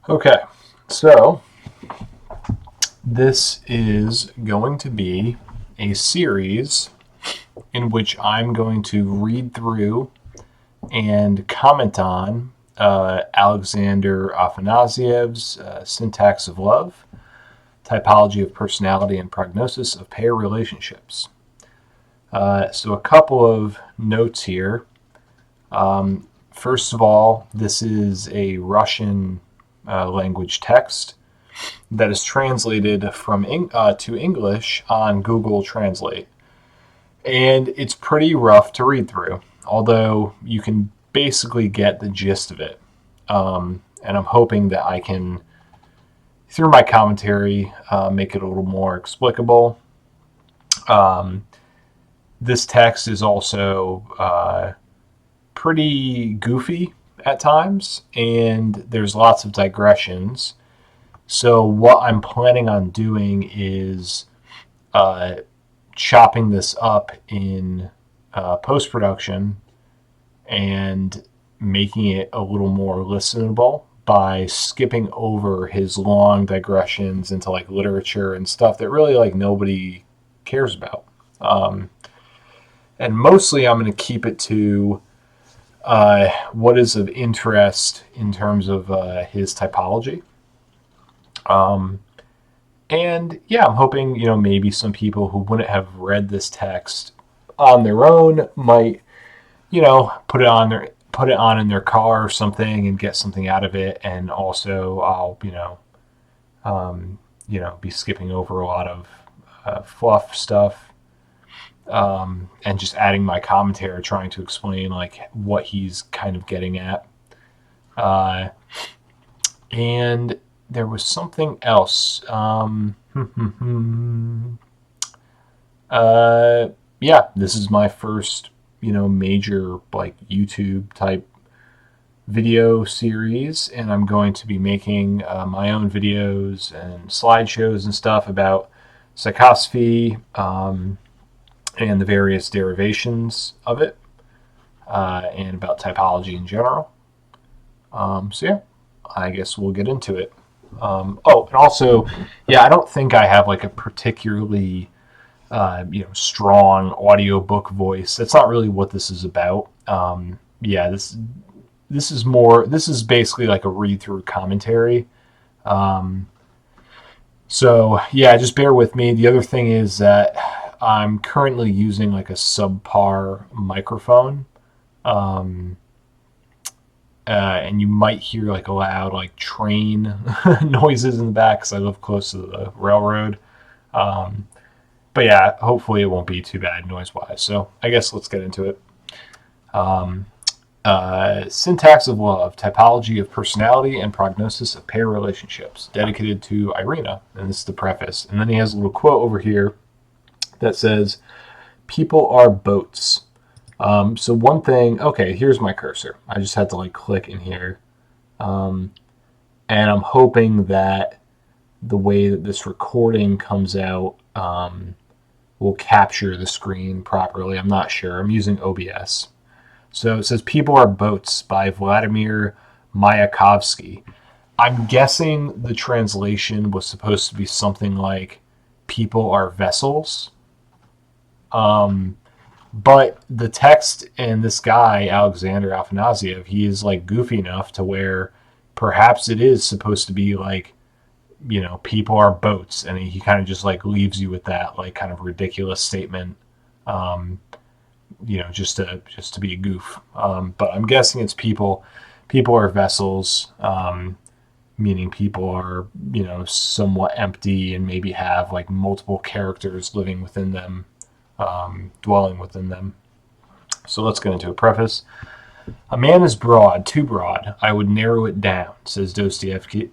Okay, so this is going to be a series in which I'm going to read through and comment on Alexander Afanasyev's Syntax of Love, Typology of Personality and Prognosis of Pair Relationships. So a couple of notes here. First of all, this is a Russian language text that is translated from to English on Google Translate. And it's pretty rough to read through, although you can basically get the gist of it. And I'm hoping that I can, through my commentary, make it a little more explicable. This text is also pretty goofy at times, and there's lots of digressions. So what I'm planning on doing is chopping this up in post-production and making it a little more listenable by skipping over his long digressions into like literature and stuff that really like nobody cares about. And mostly I'm going to keep it to what is of interest in terms of his typology. And yeah, I'm hoping, maybe some people who wouldn't have read this text on their own might, put it on in their car or something and get something out of it. And also I'll, be skipping over a lot of fluff stuff, and just adding my commentary, trying to explain like what he's kind of getting at. And there was something else. Yeah, this is my first, major like YouTube type video series, and I'm going to be making my own videos and slideshows and stuff about psychosophy, and the various derivations of it, and about typology in general. So yeah, I guess we'll get into it. And also, yeah, I don't think I have like a particularly strong audiobook voice. That's not really what this is about. Yeah, this is basically like a read through commentary. So yeah, just bear with me. The other thing is that I'm currently using like a subpar microphone. And you might hear like loud like train noises in the back because I live close to the railroad. But yeah, hopefully it won't be too bad noise wise. So I guess let's get into it. Syntax of Love, Typology of Personality and Prognosis of Pair Relationships, dedicated to Irina. And this is the preface. And then he has a little quote over here that says, "People are boats." So one thing, okay, here's my cursor. I just had to like click in here. And I'm hoping that the way that this recording comes out will capture the screen properly. I'm not sure. I'm using OBS. So it says People Are Boats by Vladimir Mayakovsky. I'm guessing the translation was supposed to be something like People Are Vessels. But the text and this guy, Alexander Afanasyev, he is like goofy enough to where perhaps it is supposed to be like, people are boats. And he kind of just like leaves you with that like kind of ridiculous statement, just to be a goof. But I'm guessing it's people are vessels, meaning people are, somewhat empty and maybe have like multiple characters living within them. Dwelling within them. So let's get into a preface. "A man is broad, too broad. I would narrow it down," says Dostoevsky,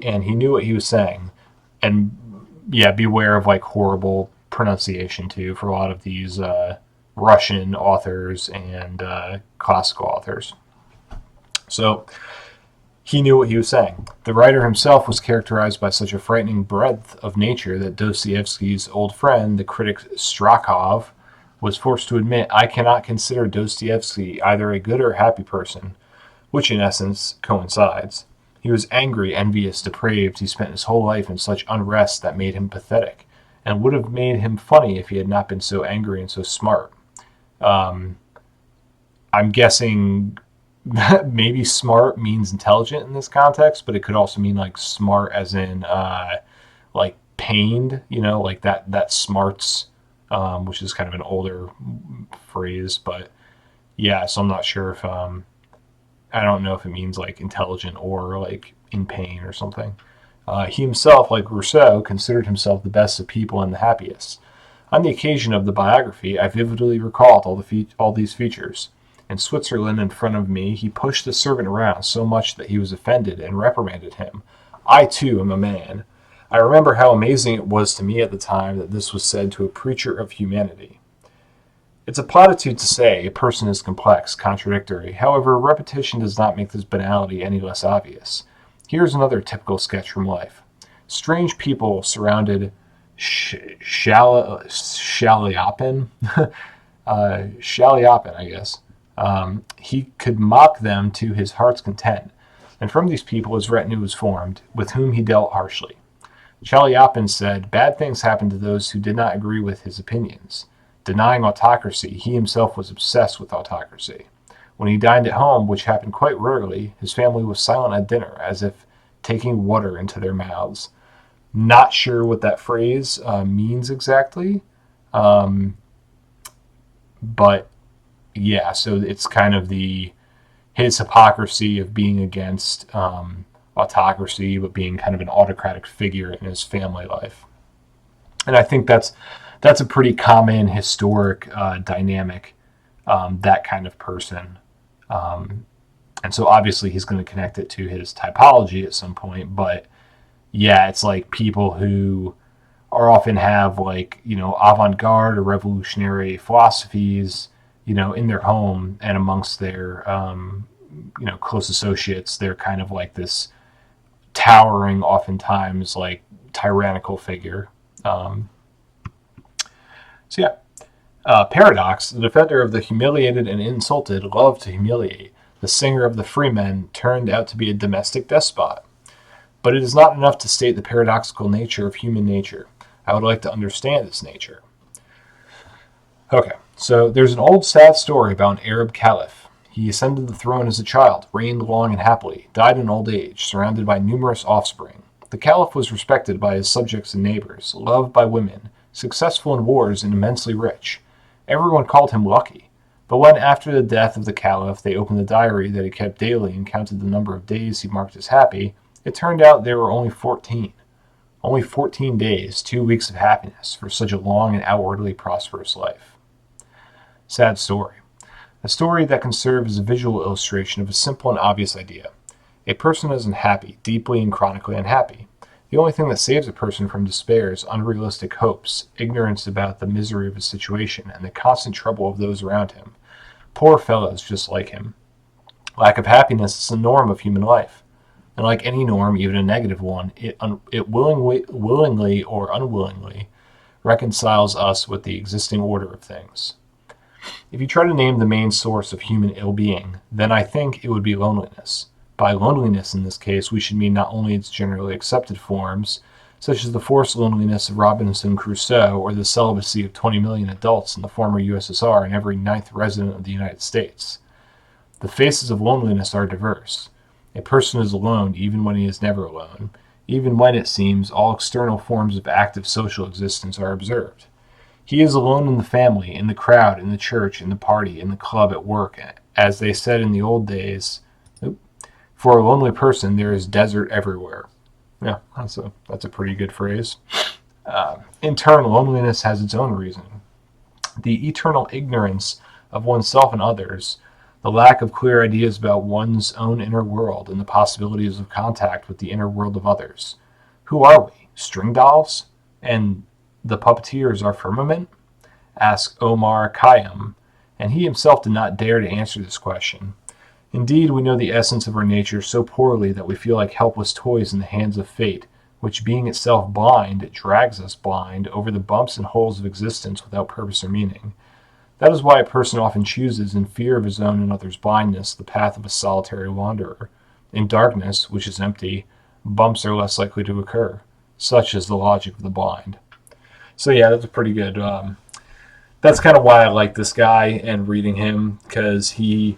and he knew what he was saying. And yeah, beware of like horrible pronunciation too for a lot of these Russian authors and classical authors. So he knew what he was saying. The writer himself was characterized by such a frightening breadth of nature that Dostoevsky's old friend, the critic Strakov, was forced to admit, "I cannot consider Dostoevsky either a good or happy person," which in essence coincides. He was angry, envious, depraved. He spent his whole life in such unrest that made him pathetic, and would have made him funny if he had not been so angry and so smart. Um, I'm guessing maybe smart means intelligent in this context, but it could also mean like smart as in like pained, like that smarts, which is kind of an older phrase. But yeah, so I'm not sure if I don't know if it means like intelligent or like in pain or something. He himself, like Rousseau, considered himself the best of people and the happiest. On the occasion of the biography, I vividly recalled all these features. In Switzerland, in front of me, he pushed the servant around so much that he was offended and reprimanded him. I, too, am a man. I remember how amazing it was to me at the time that this was said to a preacher of humanity. It's a platitude to say a person is complex, contradictory. However, repetition does not make this banality any less obvious. Here's another typical sketch from life. Strange people surrounded Shaliapin. Shaliapin, I guess. He could mock them to his heart's content, and from these people his retinue was formed, with whom he dealt harshly. Chaliapin said, bad things happened to those who did not agree with his opinions. Denying autocracy, he himself was obsessed with autocracy. When he dined at home, which happened quite rarely, his family was silent at dinner, as if taking water into their mouths. Not sure what that phrase means exactly, but yeah, so it's kind of his hypocrisy of being against autocracy, but being kind of an autocratic figure in his family life. And I think that's a pretty common historic dynamic, that kind of person. And so obviously he's going to connect it to his typology at some point, but yeah, it's like people who are often have like, avant-garde or revolutionary philosophies, in their home and amongst their, close associates. They're kind of like this towering, oftentimes like tyrannical figure. So yeah, Paradox, the defender of the humiliated and insulted, loved to humiliate. The singer of the freemen turned out to be a domestic despot. But it is not enough to state the paradoxical nature of human nature. I would like to understand its nature. Okay, so there's an old sad story about an Arab caliph. He ascended the throne as a child, reigned long and happily, died in old age, surrounded by numerous offspring. The caliph was respected by his subjects and neighbors, loved by women, successful in wars, and immensely rich. Everyone called him lucky. But when, after the death of the caliph, they opened the diary that he kept daily and counted the number of days he marked as happy, it turned out there were only 14. Only 14 days, 2 weeks of happiness for such a long and outwardly prosperous life. Sad story. A story that can serve as a visual illustration of a simple and obvious idea. A person is unhappy, deeply and chronically unhappy. The only thing that saves a person from despair is unrealistic hopes, ignorance about the misery of his situation, and the constant trouble of those around him. Poor fellows just like him. Lack of happiness is the norm of human life. And like any norm, even a negative one, it willingly or unwillingly reconciles us with the existing order of things. If you try to name the main source of human ill-being, then I think it would be loneliness. By loneliness in this case, we should mean not only its generally accepted forms, such as the forced loneliness of Robinson Crusoe or the celibacy of 20 million adults in the former USSR and every ninth resident of the United States. The faces of loneliness are diverse. A person is alone even when he is never alone, even when, it seems, all external forms of active social existence are observed. He is alone in the family, in the crowd, in the church, in the party, in the club, at work. As they said in the old days, for a lonely person, there is desert everywhere. Yeah, that's a pretty good phrase. In turn, loneliness has its own reason. The eternal ignorance of oneself and others, the lack of clear ideas about one's own inner world, and the possibilities of contact with the inner world of others. Who are we? String dolls? And the puppeteers are firmament? Asked Omar Khayyam, and he himself did not dare to answer this question. Indeed, we know the essence of our nature so poorly that we feel like helpless toys in the hands of fate, which, being itself blind, drags us blind over the bumps and holes of existence without purpose or meaning. That is why a person often chooses, in fear of his own and others' blindness, the path of a solitary wanderer, In darkness, which is empty, bumps are less likely to occur. Such is the logic of the blind. So yeah, that's pretty good. That's kind of why I like this guy and reading him, because he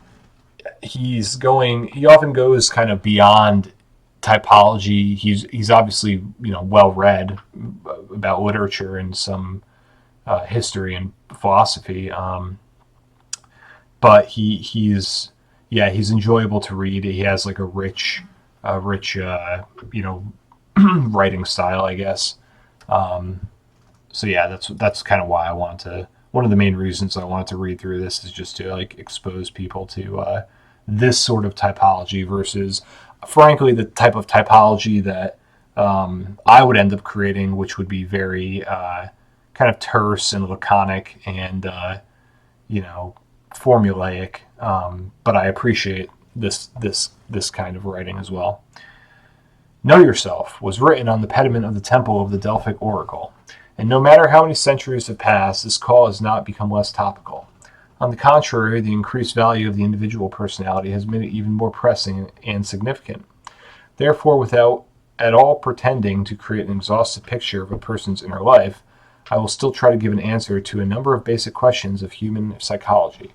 often goes kind of beyond typology. He's obviously well read about literature and some history and philosophy, but he's enjoyable to read. He has like a rich you know writing style, I guess. So yeah, that's kind of why I want to. One of the main reasons I wanted to read through this is just to like expose people to this sort of typology versus, frankly, the type of typology that I would end up creating, which would be very kind of terse and laconic and you know formulaic. But I appreciate this kind of writing as well. Know yourself was written on the pediment of the temple of the Delphic oracle, and no matter how many centuries have passed, this call has not become less topical. On the contrary, the increased value of the individual personality has made it even more pressing and significant. Therefore, without at all pretending to create an exhaustive picture of a person's inner life, I will still try to give an answer to a number of basic questions of human psychology.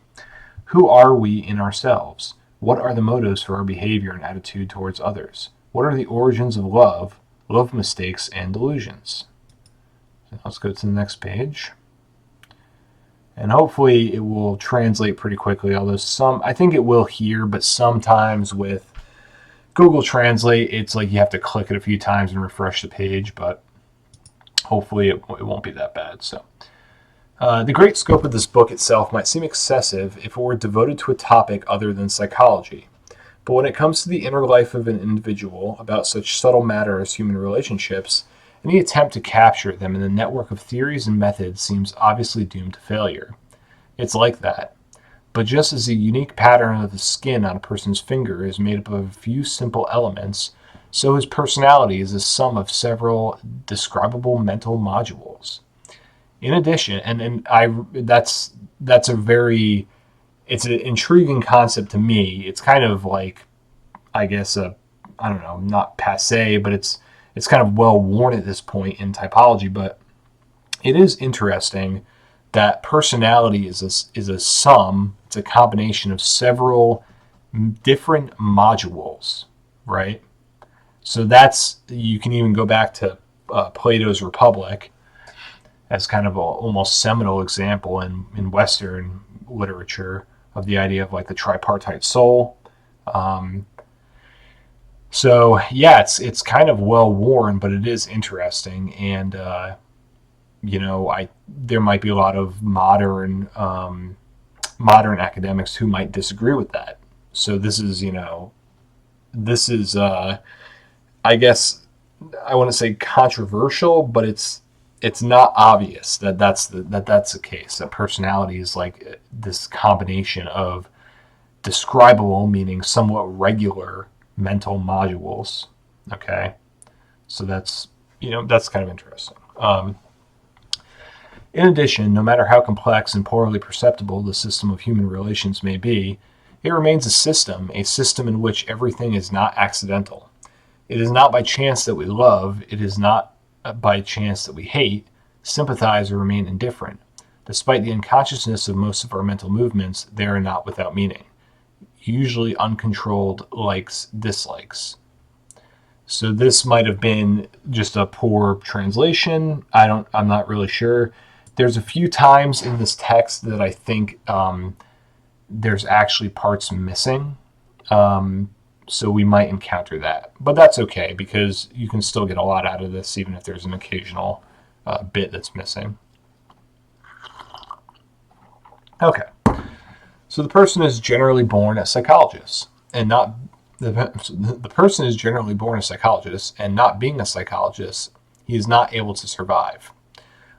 Who are we in ourselves? What are the motives for our behavior and attitude towards others? What are the origins of love, love mistakes, and delusions? So let's go to the next page. And hopefully it will translate pretty quickly, although I think it will here, but sometimes with Google Translate, it's like you have to click it a few times and refresh the page, but hopefully it won't be that bad. So the great scope of this book itself might seem excessive if it were devoted to a topic other than psychology. But when it comes to the inner life of an individual, about such subtle matter as human relationships, any attempt to capture them in the network of theories and methods seems obviously doomed to failure. It's like that. But just as the unique pattern of the skin on a person's finger is made up of a few simple elements, so his personality is a sum of several describable mental modules. In addition, that's a very it's an intriguing concept to me. It's kind of like, I guess, I don't know, not passe, but it's kind of well worn at this point in typology. But it is interesting that personality is a sum. It's a combination of several different modules, right? So you can even go back to Plato's Republic as kind of a almost seminal example in Western literature of the idea of like the tripartite soul. So yeah, it's kind of well worn, but it is interesting, and there might be a lot of modern academics who might disagree with that. So this is I guess I want to say controversial, but it's not obvious that that's the case. That personality is like this combination of describable, meaning somewhat regular mental modules. Okay, so that's kind of interesting. In addition, no matter how complex and poorly perceptible the system of human relations may be, it remains a system in which everything is not accidental. It is not by chance that we love, it is not by chance that we hate, sympathize, or remain indifferent. Despite the unconsciousness of most of our mental movements, they are not without meaning. Usually uncontrolled likes, dislikes. So this might have been just a poor translation. I'm not really sure. There's a few times in this text that I think there's actually parts missing. So we might encounter that. But that's okay, because you can still get a lot out of this, even if there's an occasional bit that's missing. Okay. So the person is generally born a psychologist, and not the person is generally born a psychologist, and not being a psychologist, he is not able to survive.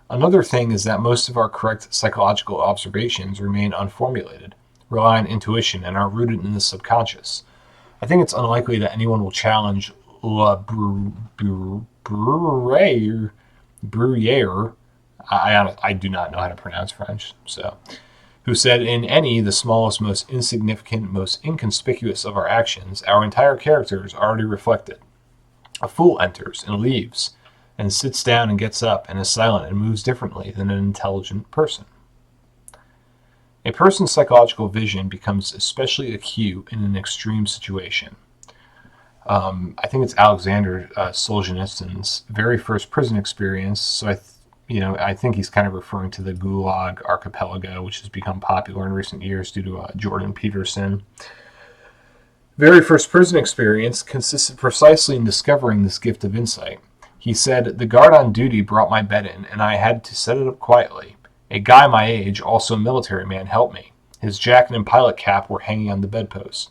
Another thing is that most of our correct psychological observations remain unformulated, rely on intuition, and are rooted in the subconscious. I think it's unlikely that anyone will challenge La Bruyere. I do not know how to pronounce French, so who said, in any, the smallest, most insignificant, most inconspicuous of our actions, our entire character is already reflected. A fool enters and leaves, and sits down and gets up, and is silent and moves differently than an intelligent person. A person's psychological vision becomes especially acute in an extreme situation. I think it's Alexander Solzhenitsyn's very first prison experience. So I think he's kind of referring to the Gulag Archipelago, which has become popular in recent years due to Jordan Peterson. Very first prison experience consisted precisely in discovering this gift of insight. He said, "The guard on duty brought my bed in, and I had to set it up quietly. A guy my age, also a military man, helped me. His jacket and pilot cap were hanging on the bedpost.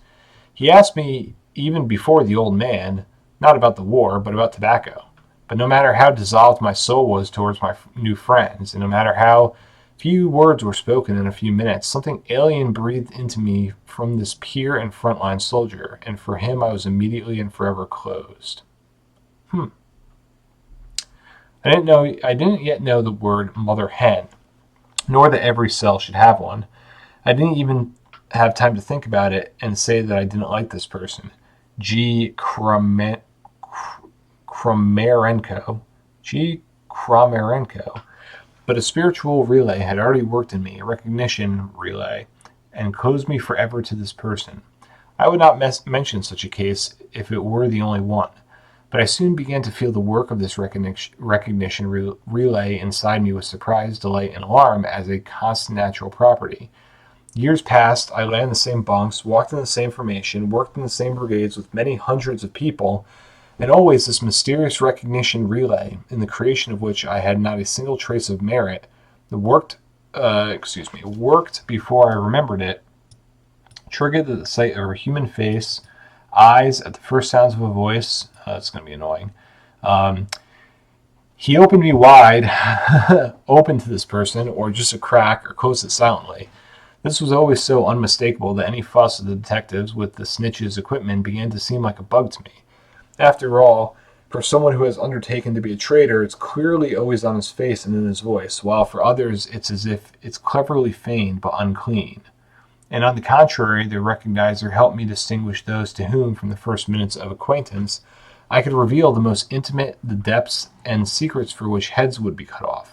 He asked me, even before the old man, not about the war, but about tobacco. But no matter how dissolved my soul was towards my new friends, and no matter how few words were spoken in a few minutes, something alien breathed into me from this peer and frontline soldier, and for him I was immediately and forever closed." I didn't yet know the word mother hen, nor that every cell should have one. I didn't even have time to think about it and say that I didn't like this person. Kramarenko. But a spiritual relay had already worked in me, a recognition relay, and closed me forever to this person. I would not mention such a case if it were the only one, but I soon began to feel the work of this recognition relay inside me with surprise, delight, and alarm as a constant natural property. Years passed, I lay in the same bunks, walked in the same formation, worked in the same brigades with many hundreds of people, and always this mysterious recognition relay, in the creation of which I had not a single trace of merit, worked before I remembered it, triggered at the sight of a human face, eyes at the first sounds of a voice. It's going to be annoying. He opened me wide, open to this person, or just a crack, or closed it silently. This was always so unmistakable that any fuss of the detectives with the snitch's equipment began to seem like a bug to me. After all, for someone who has undertaken to be a traitor, it's clearly always on his face and in his voice, while for others it's as if it's cleverly feigned but unclean. And on the contrary, the recognizer helped me distinguish those to whom, from the first minutes of acquaintance, I could reveal the most intimate, the depths and secrets for which heads would be cut off.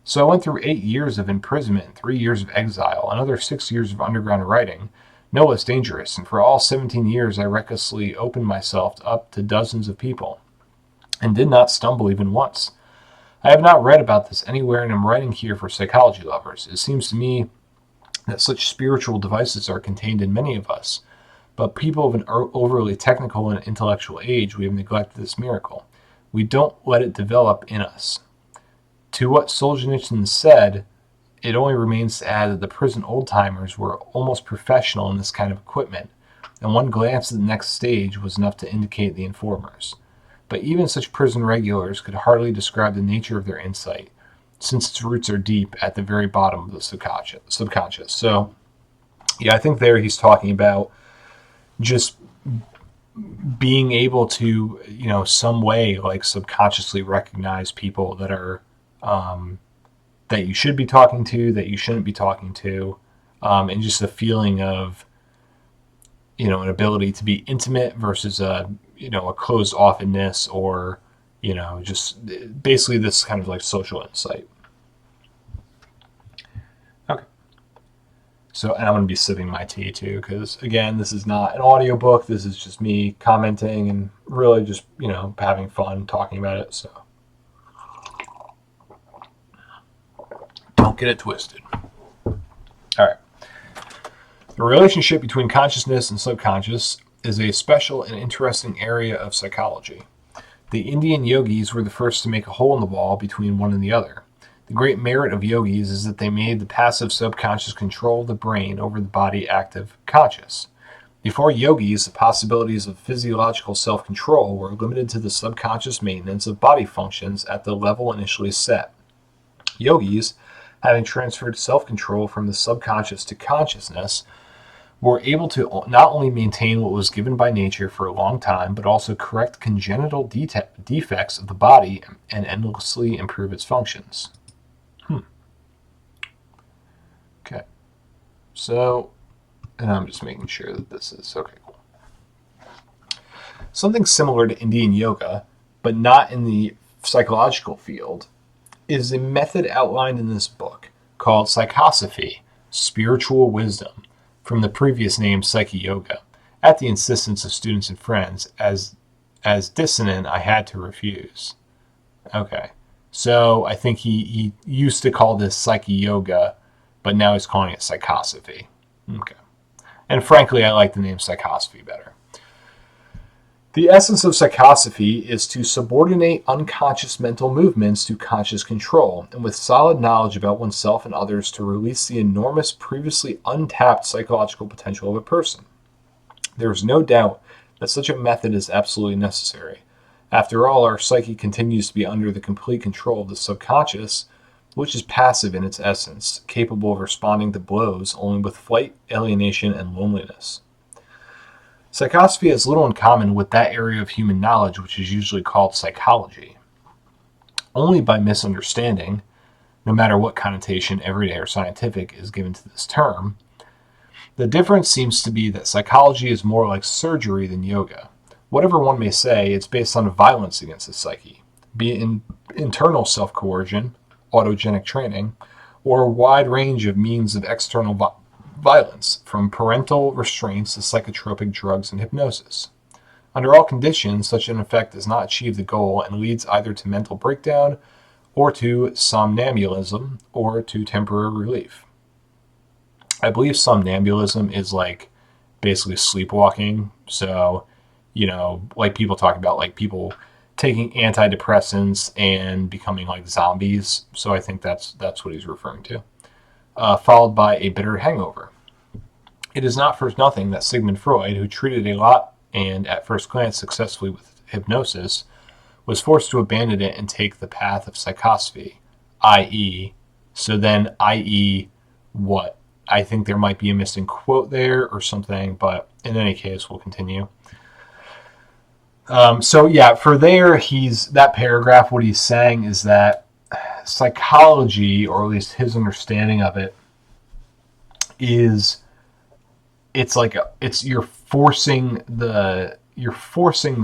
So I went through 8 years of imprisonment and 3 years of exile, another 6 years of underground writing, no less dangerous, and for all 17 years I recklessly opened myself up to dozens of people, and did not stumble even once. I have not read about this anywhere, and am writing here for psychology lovers. It seems to me that such spiritual devices are contained in many of us, but people of an overly technical and intellectual age, we have neglected this miracle. We don't let it develop in us. To what Solzhenitsyn said, it only remains to add that the prison old-timers were almost professional in this kind of equipment, and one glance at the next stage was enough to indicate the informers. But even such prison regulars could hardly describe the nature of their insight, since its roots are deep at the very bottom of the subconscious. So, yeah, I think there he's talking about just being able to, some way, like, subconsciously recognize people that are that you should be talking to, that you shouldn't be talking to, and just a feeling of, an ability to be intimate versus a closed offness, or, just basically this kind of like social insight. Okay. So, and I'm going to be sipping my tea too, because again, this is not an audiobook. This is just me commenting and really just, having fun talking about it. So don't get it twisted. All right. The relationship between consciousness and subconscious is a special and interesting area of psychology. The Indian yogis were the first to make a hole in the wall between one and the other. The great merit of yogis is that they made the passive subconscious control of the brain over the body active conscious. Before yogis, the possibilities of physiological self-control were limited to the subconscious maintenance of body functions at the level initially set. Yogis, having transferred self-control from the subconscious to consciousness, were able to not only maintain what was given by nature for a long time, but also correct congenital defects of the body and endlessly improve its functions. Okay. So, and I'm just making sure that this is okay, cool. Something similar to Indian yoga, but not in the psychological field, is a method outlined in this book called psychosophy, spiritual wisdom, from the previous name Psyche Yoga, at the insistence of students and friends, as dissonant I had to refuse. Okay. So I think he used to call this Psyche Yoga, but now he's calling it psychosophy. Okay. And frankly, I like the name psychosophy better. The essence of psychosophy is to subordinate unconscious mental movements to conscious control, and with solid knowledge about oneself and others to release the enormous, previously untapped psychological potential of a person. There is no doubt that such a method is absolutely necessary. After all, our psyche continues to be under the complete control of the subconscious, which is passive in its essence, capable of responding to blows only with flight, alienation, and loneliness. Psychosophy has little in common with that area of human knowledge which is usually called psychology. Only by misunderstanding, no matter what connotation, everyday or scientific, is given to this term, the difference seems to be that psychology is more like surgery than yoga. Whatever one may say, it's based on violence against the psyche, be it in internal self-coercion, autogenic training, or a wide range of means of external violence, from parental restraints to psychotropic drugs and hypnosis. Under all conditions, such an effect does not achieve the goal and leads either to mental breakdown or to somnambulism or to temporary relief. I believe somnambulism is like basically sleepwalking. So, like people talk about like people taking antidepressants and becoming like zombies. So I think that's what he's referring to. Followed by a bitter hangover. It is not for nothing that Sigmund Freud, who treated a lot and at first glance successfully with hypnosis, was forced to abandon it and take the path of psychosophy, i.e., so then, i.e., what? I think there might be a missing quote there or something, but in any case, we'll continue. For there, that paragraph, what he's saying is that psychology, or at least his understanding of it, is you're forcing the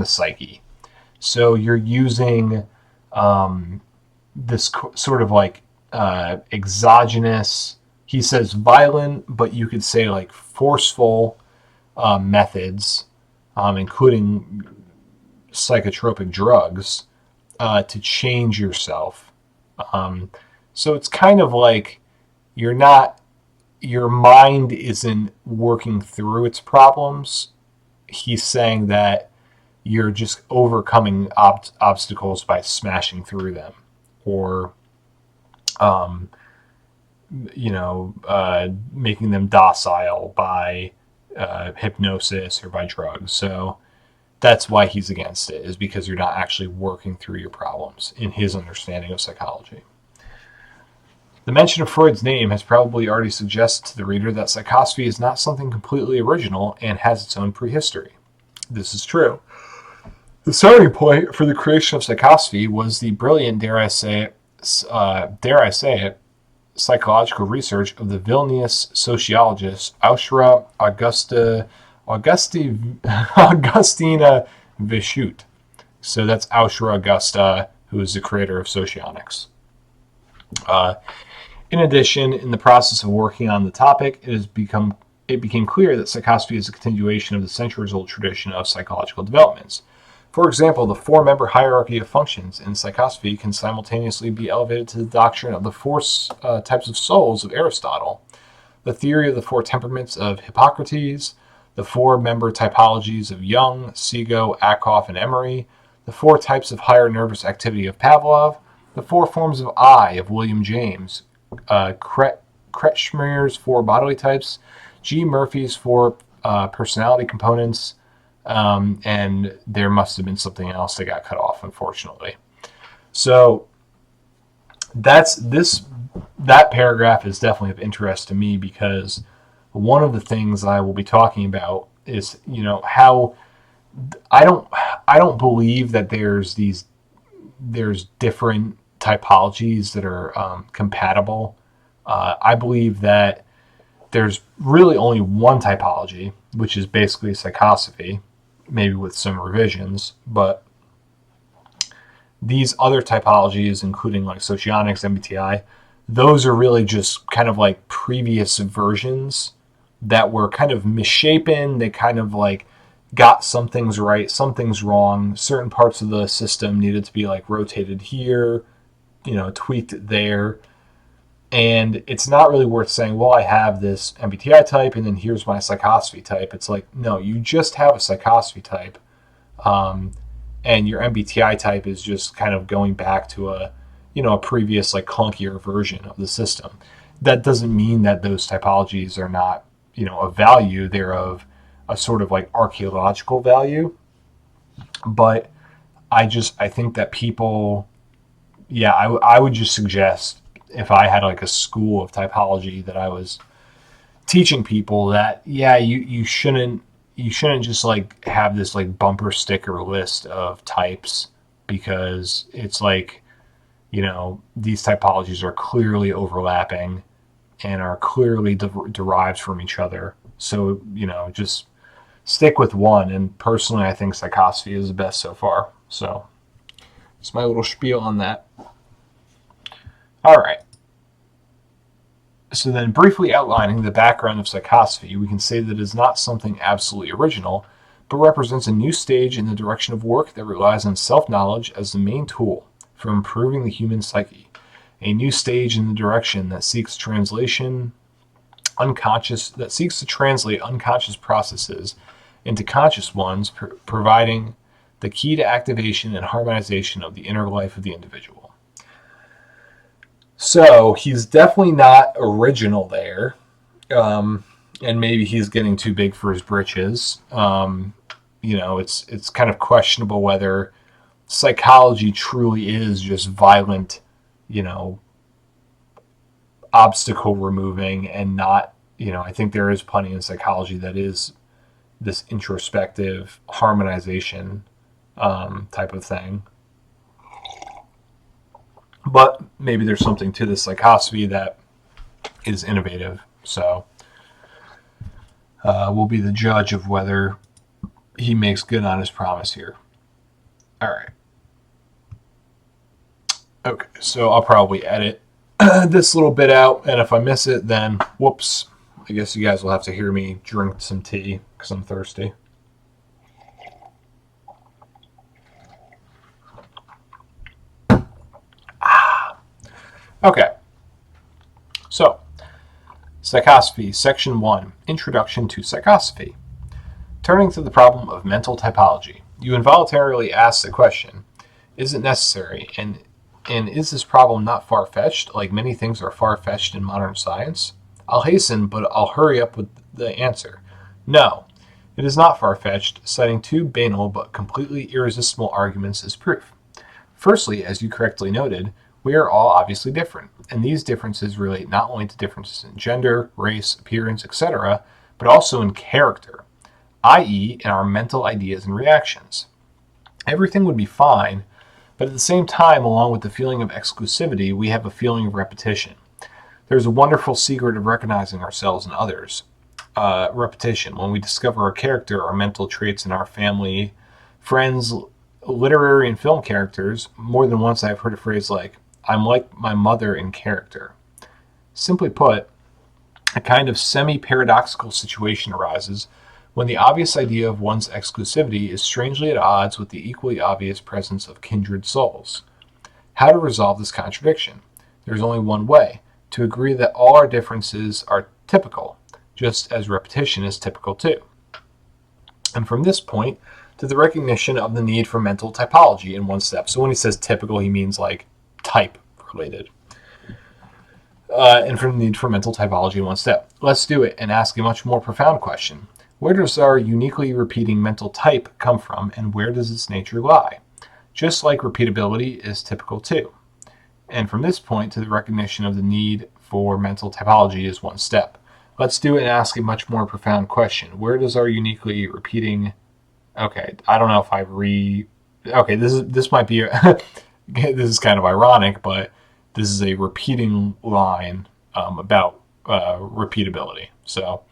psyche. So you're using this sort of like exogenous. He says violent, but you could say like forceful methods, including psychotropic drugs, to change yourself. So it's kind of like your mind isn't working through its problems. He's saying that you're just overcoming obstacles by smashing through them, or making them docile by hypnosis or by drugs. So that's why he's against it, is because you're not actually working through your problems in his understanding of psychology. The mention of Freud's name has probably already suggested to the reader that psychosophy is not something completely original and has its own prehistory. This is true. The starting point for the creation of psychosophy was the brilliant, dare I say it, psychological research of the Vilnius sociologist Augustina Vichut. So that's Aushra Augusta, who is the creator of socionics. In addition, in the process of working on the topic, it became clear that psychosophy is a continuation of the centuries-old tradition of psychological developments. For example, the four-member hierarchy of functions in psychosophy can simultaneously be elevated to the doctrine of the four types of souls of Aristotle, the theory of the four temperaments of Hippocrates, the four-member typologies of Jung, Segal, Ackoff, and Emery, the four types of higher nervous activity of Pavlov, the four forms of I of William James, Kretschmer's four bodily types, G. Murphy's four personality components, and there must have been something else that got cut off, unfortunately. So that paragraph is definitely of interest to me, because one of the things I will be talking about is, how I don't believe that there's different typologies that are compatible. I believe that there's really only one typology, which is basically psychosophy, maybe with some revisions, but these other typologies, including like socionics, MBTI, those are really just kind of like previous versions that were kind of misshapen. They kind of like got some things right, some things wrong. Certain parts of the system needed to be like rotated here, tweaked there. And it's not really worth saying, well, I have this MBTI type and then here's my psychosophy type. It's like, no, you just have a psychosophy type. Um, and your MBTI type is just kind of going back to a previous like clunkier version of the system. That doesn't mean that those typologies are not, of value. They're of a sort of like archaeological value. But I think that people, yeah, I would just suggest, if I had like a school of typology that I was teaching people, that yeah, you shouldn't just like have this like bumper sticker list of types, because it's like, these typologies are clearly overlapping and are clearly derived from each other. So, just stick with one. And personally, I think psychosophy is the best so far. So it's my little spiel on that. All right. So then, briefly outlining the background of psychosophy, we can say that it is not something absolutely original, but represents a new stage in the direction of work that relies on self-knowledge as the main tool for improving the human psyche. A new stage in the direction that seeks to translate unconscious processes into conscious ones, providing the key to activation and harmonization of the inner life of the individual. So he's definitely not original there. And maybe he's getting too big for his britches. It's kind of questionable whether psychology truly is just violent, obstacle removing, and not, I think there is plenty in psychology that is this introspective harmonization type of thing. But maybe there's something to this psychosophy that is innovative. So we'll be the judge of whether he makes good on his promise here. All right. Okay, so I'll probably edit this little bit out, and if I miss it, then whoops. I guess you guys will have to hear me drink some tea because I'm thirsty. Okay. So, Psychosophy, Section 1, Introduction to Psychosophy. Turning to the problem of mental typology, you involuntarily ask the question, is it necessary, and is this problem not far-fetched, like many things are far-fetched in modern science? I'll hasten, but I'll hurry up with the answer. No, it is not far-fetched, citing two banal but completely irresistible arguments as proof. Firstly, as you correctly noted, we are all obviously different, and these differences relate not only to differences in gender, race, appearance, etc., but also in character, i.e., in our mental ideas and reactions. Everything would be fine, but at the same time, along with the feeling of exclusivity, we have a feeling of repetition. There's a wonderful secret of recognizing ourselves in others. Repetition. When we discover our character, our mental traits in our family, friends, literary and film characters, more than once I've heard a phrase like, I'm like my mother in character. Simply put, a kind of semi-paradoxical situation arises when the obvious idea of one's exclusivity is strangely at odds with the equally obvious presence of kindred souls. How to resolve this contradiction? There's only one way, to agree that all our differences are typical, just as repetition is typical too. And from this point, to the recognition of the need for mental typology in one step. So when he says typical, he means like type related. And from the need for mental typology in one step. Let's do it and ask a much more profound question. Where does our uniquely repeating mental type come from, and where does its nature lie? Just like repeatability is typical too. And from this point to the recognition of the need for mental typology is one step. Let's do it and ask a much more profound question. Where does our uniquely repeating... Okay, I don't know if Okay, this might be... this is kind of ironic, but this is a repeating line about repeatability. So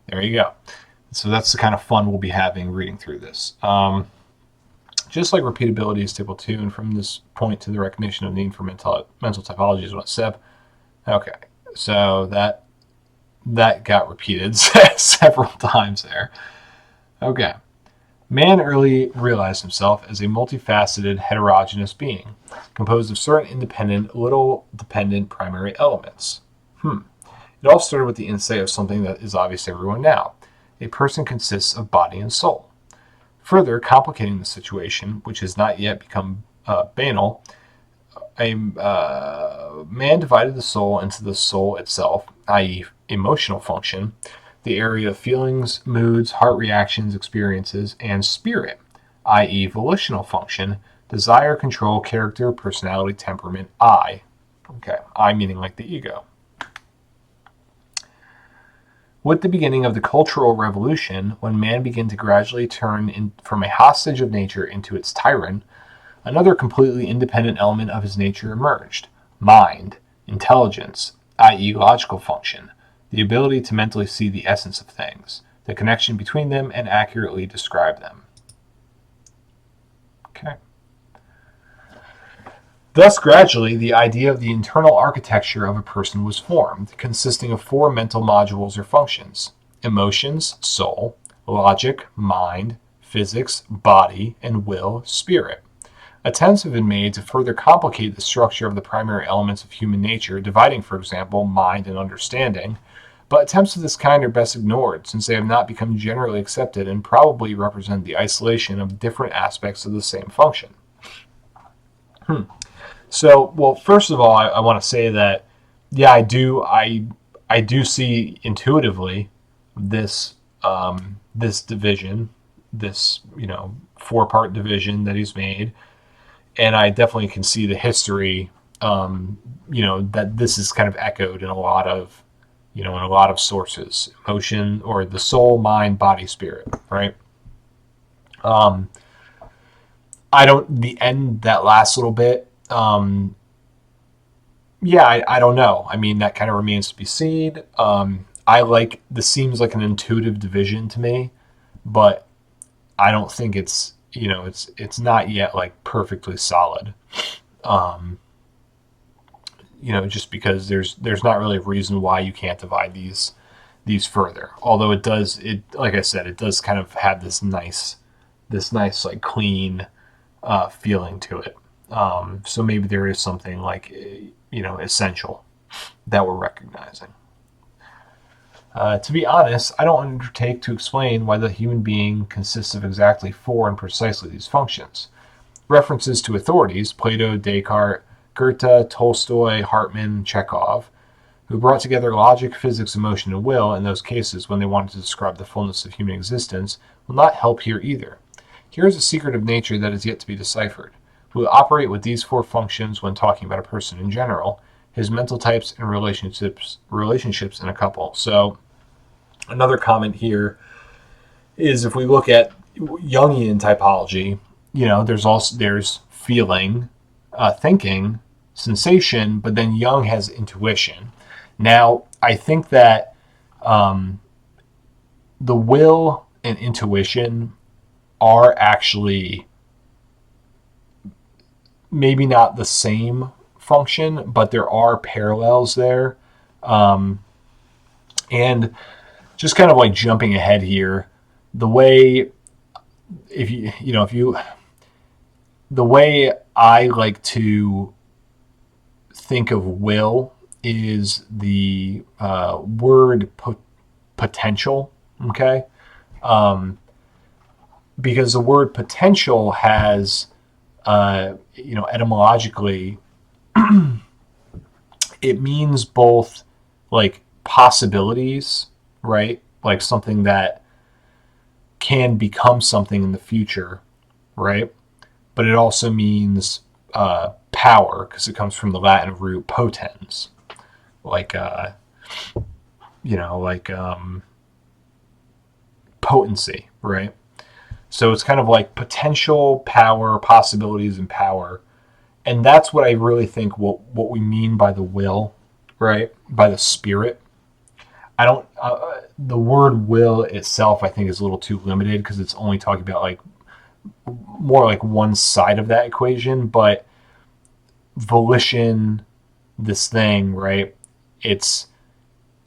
there you go. So that's the kind of fun we'll be having reading through this. Just like repeatability is table 2, and from this point to the recognition of need for mental typology is what Seb. Okay, so that got repeated several times there. Okay. Man early realized himself as a multifaceted, heterogeneous being, composed of certain independent, little dependent primary elements. It all started with the insight of something that is obvious to everyone now. A person consists of body and soul. Further complicating the situation, which has not yet become banal, a man divided the soul into the soul itself, i.e. emotional function, the area of feelings, moods, heart reactions, experiences, and spirit, i.e. volitional function, desire, control, character, personality, temperament, I. Okay, I meaning like the ego. With the beginning of the Cultural Revolution, when man began to gradually turn from a hostage of nature into its tyrant, another completely independent element of his nature emerged: mind, intelligence, i.e. logical function, the ability to mentally see the essence of things, the connection between them, and accurately describe them. Okay. Thus, gradually, the idea of the internal architecture of a person was formed, consisting of 4 mental modules or functions: emotions, soul; logic, mind; physics, body; and will, spirit. Attempts have been made to further complicate the structure of the primary elements of human nature, dividing, for example, mind and understanding, but attempts of this kind are best ignored, since they have not become generally accepted and probably represent the isolation of different aspects of the same function. So, well, first of all, I want to say that, yeah, I do see intuitively this this division, this 4-part division that he's made, and I definitely can see the history. That this is kind of echoed in a lot of sources: emotion, or the soul, mind, body, spirit, right? I don't the end that last little bit. I don't know. I mean, that kind of remains to be seen. This seems like an intuitive division to me, but I don't think it's not yet like perfectly solid. Just because there's not really a reason why you can't divide these further. Although like I said, it does kind of have this nice like clean feeling to it. So maybe there is something like essential that we're recognizing. To be honest, I don't undertake to explain why the human being consists of exactly 4 and precisely these functions. References to authorities: Plato, Descartes, Goethe, Tolstoy, Hartmann, Chekhov, who brought together logic, physics, emotion, and will in those cases when they wanted to describe the fullness of human existence, will not help here either. Here is a secret of nature that is yet to be deciphered. We will operate with these 4 functions when talking about a person in general, his mental types, and relationships in a couple. So another comment here is, if we look at Jungian typology, there's feeling, thinking, sensation, but then Jung has intuition. Now, I think that the will and intuition are actually maybe not the same function, but there are parallels there. And just kind of like jumping ahead here, the way the way I like to think of will is the word potential. Okay. Because the word potential has, etymologically, it means both like possibilities, right? Like something that can become something in the future, right? But it also means power, because it comes from the Latin root potens, like potency, right? So it's kind of like potential, power, possibilities, and power. And that's what I really think what we mean by the will, right? By the spirit. I don't. The word will itself, I think, is a little too limited because it's only talking about like more like one side of that equation. But volition, this thing, right? It's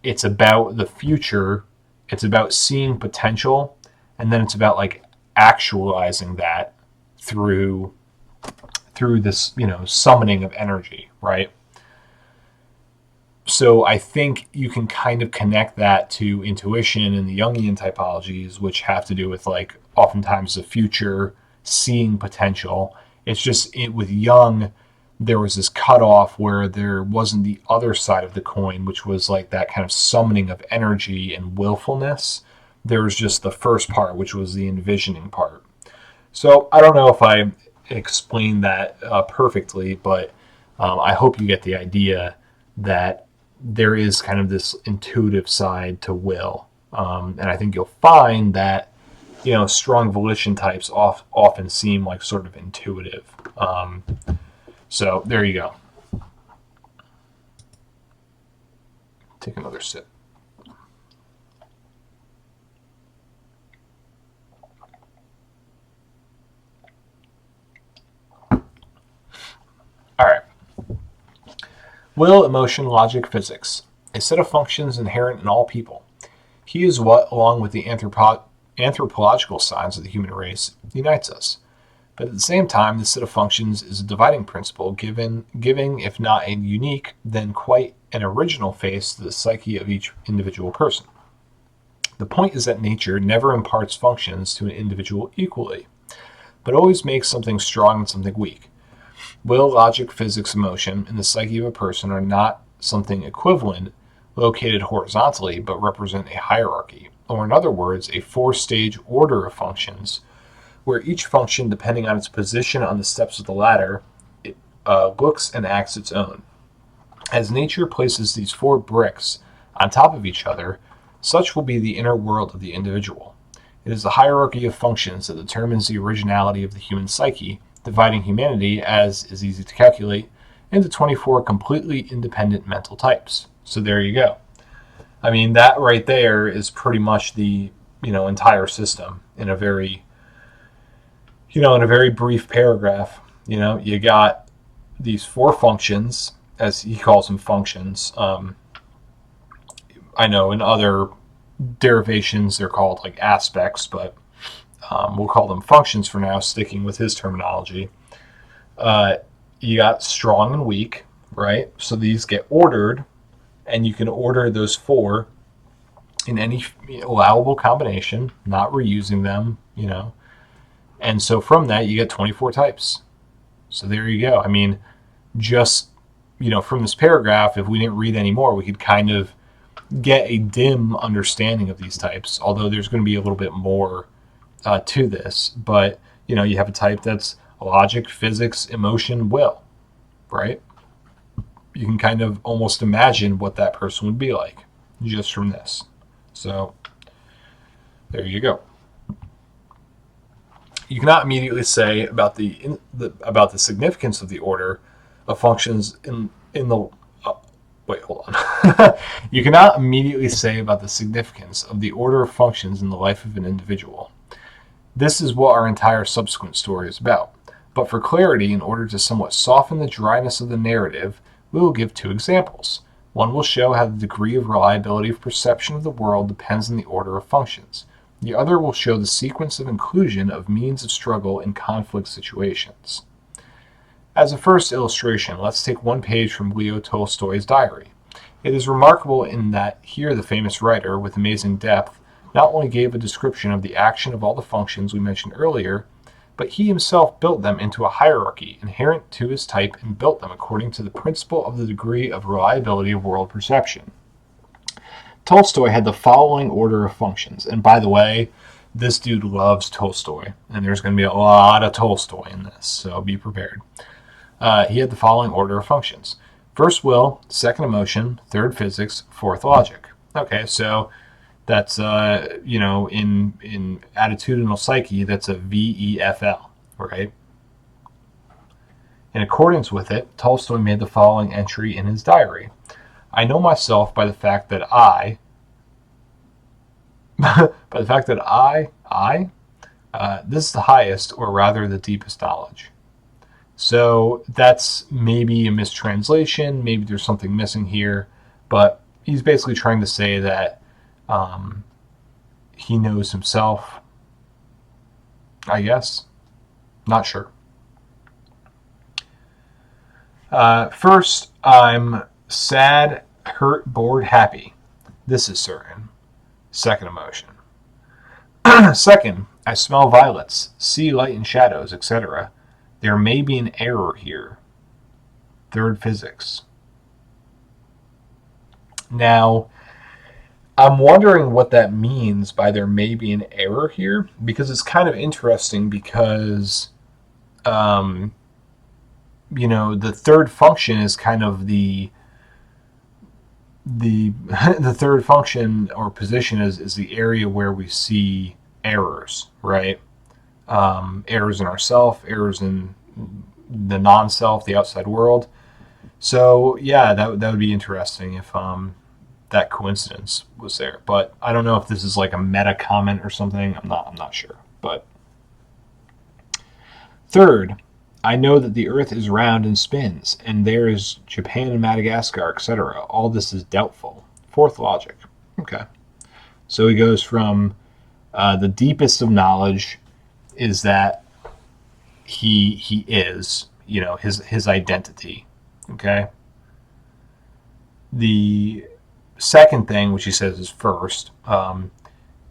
it's about the future. It's about seeing potential, and then it's about like actualizing that through this, summoning of energy, right? So I think you can kind of connect that to intuition and the Jungian typologies, which have to do with like oftentimes the future, seeing potential. It's just with Jung, there was this cutoff where there wasn't the other side of the coin, which was like that kind of summoning of energy and willfulness. There was just the first part, which was the envisioning part. So I don't know if I explained that perfectly, but I hope you get the idea that there is kind of this intuitive side to will. And I think you'll find that, strong volition types often seem like sort of intuitive. So there you go. Take another sip. All right. Will, emotion, logic, physics. A set of functions inherent in all people. He is what, along with the anthropological signs of the human race, unites us. But at the same time, this set of functions is a dividing principle, giving, if not a unique, then quite an original face to the psyche of each individual person. The point is that nature never imparts functions to an individual equally, but always makes something strong and something weak. Will, logic, physics, emotion, and the psyche of a person are not something equivalent, located horizontally, but represent a hierarchy, or in other words, a four-stage order of functions, where each function, depending on its position on the steps of the ladder, looks and acts its own. As nature places these four bricks on top of each other, such will be the inner world of the individual. It is the hierarchy of functions that determines the originality of the human psyche, dividing humanity, as is easy to calculate, into 24 completely independent mental types. So there you go. I mean, that right there is pretty much the, entire system in a very, brief paragraph. You got these four functions, as he calls them functions. I know in other derivations they're called like aspects, but we'll call them functions for now, sticking with his terminology. You got strong and weak, right? So these get ordered, and you can order those four in any allowable combination, not reusing them, And so from that, you get 24 types. So there you go. I mean, just, from this paragraph, if we didn't read any more, we could kind of get a dim understanding of these types, although there's going to be a little bit more to this. But, you have a type that's logic, physics, emotion, will, right? You can kind of almost imagine what that person would be like just from this. So there you go. You cannot immediately say about about the significance of the order of functions in the wait, hold on. You cannot immediately say about the significance of the order of functions in the life of an individual. This is what our entire subsequent story is about. But for clarity, in order to somewhat soften the dryness of the narrative, we will give two examples. One will show how the degree of reliability of perception of the world depends on the order of functions. The other will show the sequence of inclusion of means of struggle in conflict situations. As a first illustration, let's take one page from Leo Tolstoy's diary. It is remarkable in that here the famous writer, with amazing depth, not only gave a description of the action of all the functions we mentioned earlier, but he himself built them into a hierarchy inherent to his type and built them according to the principle of the degree of reliability of world perception. Tolstoy had the following order of functions, and by the way, this dude loves Tolstoy, and there's going to be a lot of Tolstoy in this, so be prepared. He had the following order of functions. First will, second emotion, third physics, fourth logic. Okay, so that's, in attitudinal psyche, that's a VEFL, right? In accordance with it, Tolstoy made the following entry in his diary. I know myself by the fact that I, By the fact that this is the highest, or rather the deepest knowledge. So that's maybe a mistranslation. Maybe there's something missing here, but he's basically trying to say that he knows himself, I guess. Not sure. First, I'm sad, hurt, bored, happy. This is certain. Second emotion. Second, I smell violets, see light and shadows, etc. There may be an error here. Third, physics. Now, I'm wondering what that means by there may be an error here, because it's kind of interesting because, the third function is kind of the the third function or position is the area where we see errors, right? Errors in ourself, errors in the non-self, the outside world. So yeah, that would be interesting if that coincidence was there. But I don't know if this is like a meta comment or something. I'm not sure. But third, I know that the Earth is round and spins, and there is Japan and Madagascar, etc. All this is doubtful. Fourth, logic. Okay. So he goes from the deepest of knowledge is that he is, his identity. Okay. The second thing, which he says is first,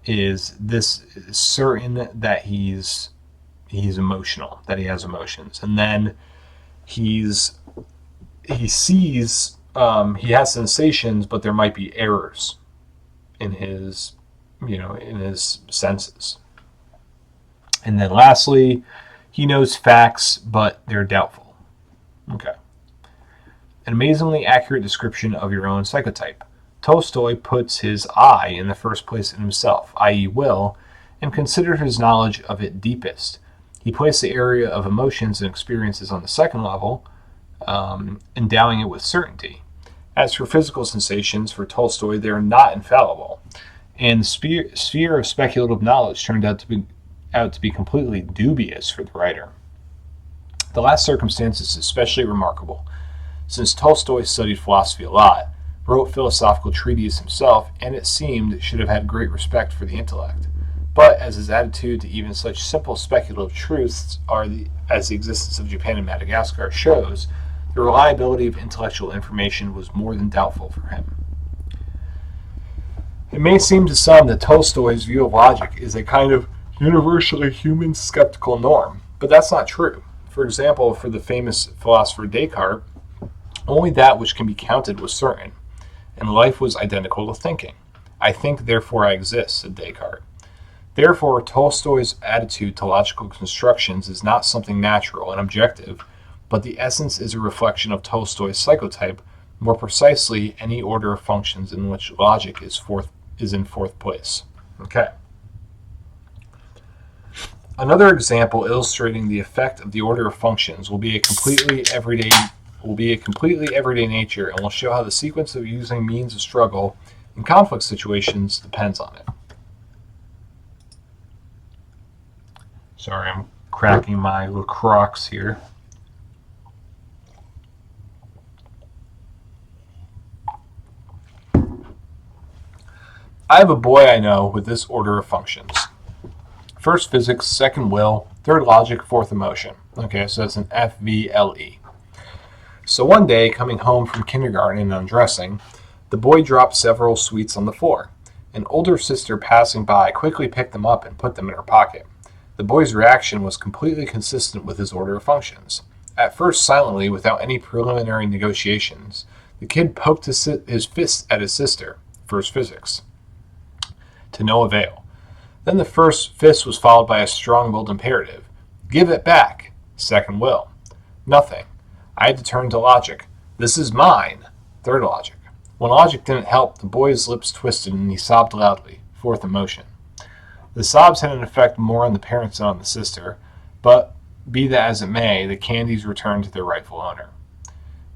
is this certain that he's emotional, that he has emotions, and then he sees he has sensations, but there might be errors in his in his senses. And then lastly, he knows facts, but they're doubtful. Okay. An amazingly accurate description of your own psychotype. Tolstoy puts his I in the first place in himself, i.e. will, and considered his knowledge of it deepest. He placed the area of emotions and experiences on the second level, endowing it with certainty. As for physical sensations, for Tolstoy, they are not infallible, and the sphere of speculative knowledge turned out to be completely dubious for the writer. The last circumstance is especially remarkable, since Tolstoy studied philosophy a lot, wrote philosophical treatises himself, and it seemed should have had great respect for the intellect. But as his attitude to even such simple speculative truths as the existence of Japan and Madagascar shows, the reliability of intellectual information was more than doubtful for him. It may seem to some that Tolstoy's view of logic is a kind of universally human skeptical norm, but that's not true. For example, for the famous philosopher Descartes, only that which can be counted was certain, and life was identical to thinking. I think, therefore I exist, said Descartes. Therefore, Tolstoy's attitude to logical constructions is not something natural and objective, but the essence is a reflection of Tolstoy's psychotype, more precisely, any order of functions in which logic is in fourth place. Okay. Another example illustrating the effect of the order of functions will be a completely everyday nature, and will show how the sequence of using means of struggle in conflict situations depends on it. Sorry, I'm cracking my LaCroix here. I have a boy I know with this order of functions. First physics, second will, third logic, fourth emotion. Okay, so that's an FVLE. So one day, coming home from kindergarten and undressing, the boy dropped several sweets on the floor. An older sister passing by quickly picked them up and put them in her pocket. The boy's reaction was completely consistent with his order of functions. At first silently, without any preliminary negotiations, the kid poked his fist at his sister, first physics, to no avail. Then the first fist was followed by a strong-willed imperative. Give it back, second will. Nothing. I had to turn to logic. This is mine, third logic. When logic didn't help, the boy's lips twisted and he sobbed loudly, fourth emotion. The sobs had an effect more on the parents than on the sister, but be that as it may, the candies returned to their rightful owner.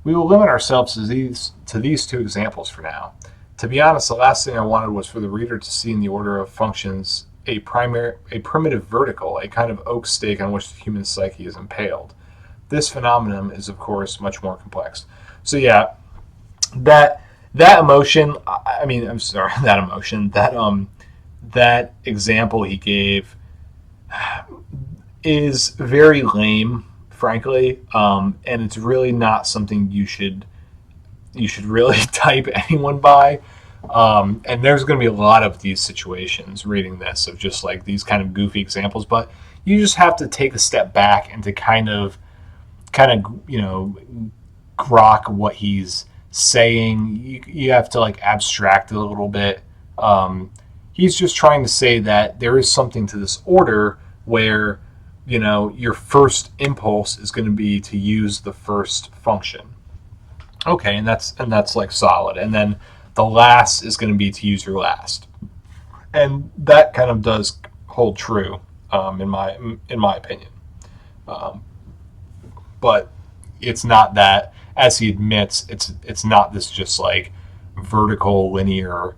We will limit ourselves to these two examples for now. To be honest, the last thing I wanted was for the reader to see in the order of functions a primitive vertical, a kind of oak stake on which the human psyche is impaled. This phenomenon is, of course, much more complex. So yeah, that that emotion. I mean, I'm sorry, that emotion. That example he gave is very lame, frankly, and it's really not something you should really type anyone by. And there's going to be a lot of these situations reading this of just like these kind of goofy examples, but you just have to take a step back and to kind of grok what he's saying. You have to like abstract it a little bit. He's just trying to say that there is something to this order where your first impulse is going to be to use the first function. Okay, and that's like solid. And then the last is going to be to use your last, and that kind of does hold true in my opinion. Um, but it's not that, as he admits, it's not this just like vertical linear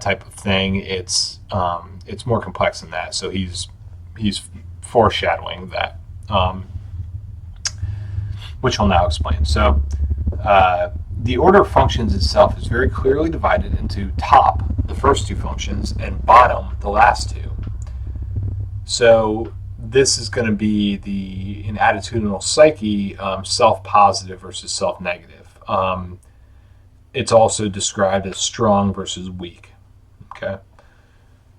type of thing. It's more complex than that. So he's foreshadowing that, which he'll now explain. So the order of functions itself is very clearly divided into top, the first two functions, and bottom, the last two. So this is going to be in attitudinal psyche, self-positive versus self-negative. It's also described as strong versus weak. Okay,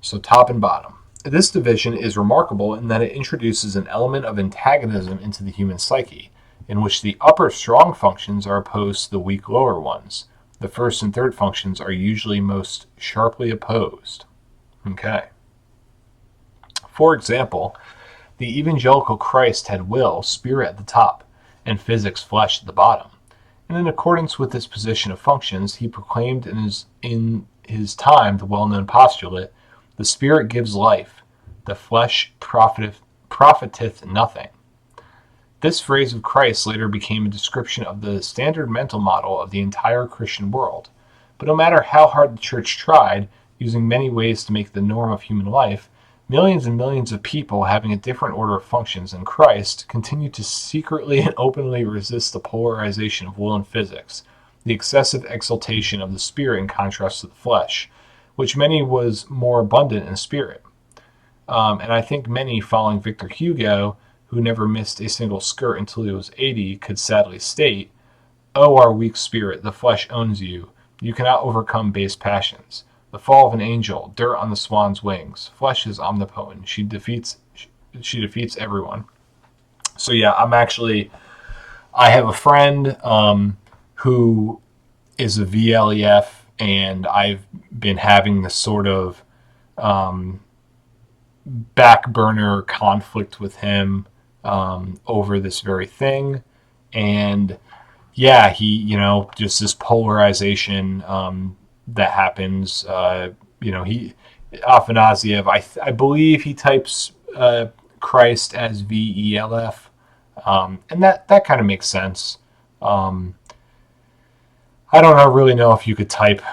so top and bottom. This division is remarkable in that it introduces an element of antagonism into the human psyche, in which the upper strong functions are opposed to the weak lower ones. The first and third functions are usually most sharply opposed. Okay. For example, the evangelical Christ had will, spirit at the top, and physics, flesh at the bottom. And in accordance with this position of functions, he proclaimed in his time the well-known postulate, the spirit gives life, the flesh profiteth nothing. This phrase of Christ later became a description of the standard mental model of the entire Christian world. But no matter how hard the church tried, using many ways to make the norm of human life, millions and millions of people having a different order of functions than Christ continue to secretly and openly resist the polarization of will and physics, the excessive exaltation of the spirit in contrast to the flesh, which many was more abundant in spirit. And I think many, following Victor Hugo, who never missed a single skirt until he was 80, could sadly state, "O our weak spirit, the flesh owns you. You cannot overcome base passions. The fall of an angel, dirt on the swan's wings. Flesh is omnipotent. She defeats everyone." So yeah, I have a friend who is a VLEF, and I've been having this sort of back burner conflict with him over this very thing. And yeah, just this polarization that happens. Afanasiev, I believe he types Christ as VELF, and that kind of makes sense. I don't really know if you could type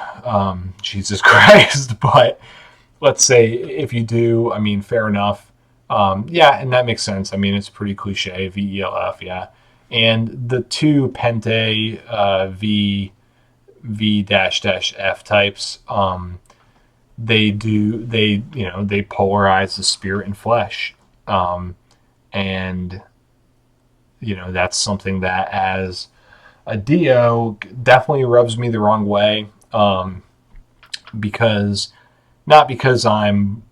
Jesus Christ, but let's say if you do, I mean, fair enough. Yeah, and that makes sense. I mean, it's pretty cliche, VELF, yeah. And the two Pente V dash dash F types, they polarize the spirit and flesh. And that's something that as a Dio definitely rubs me the wrong way. Because not because I'm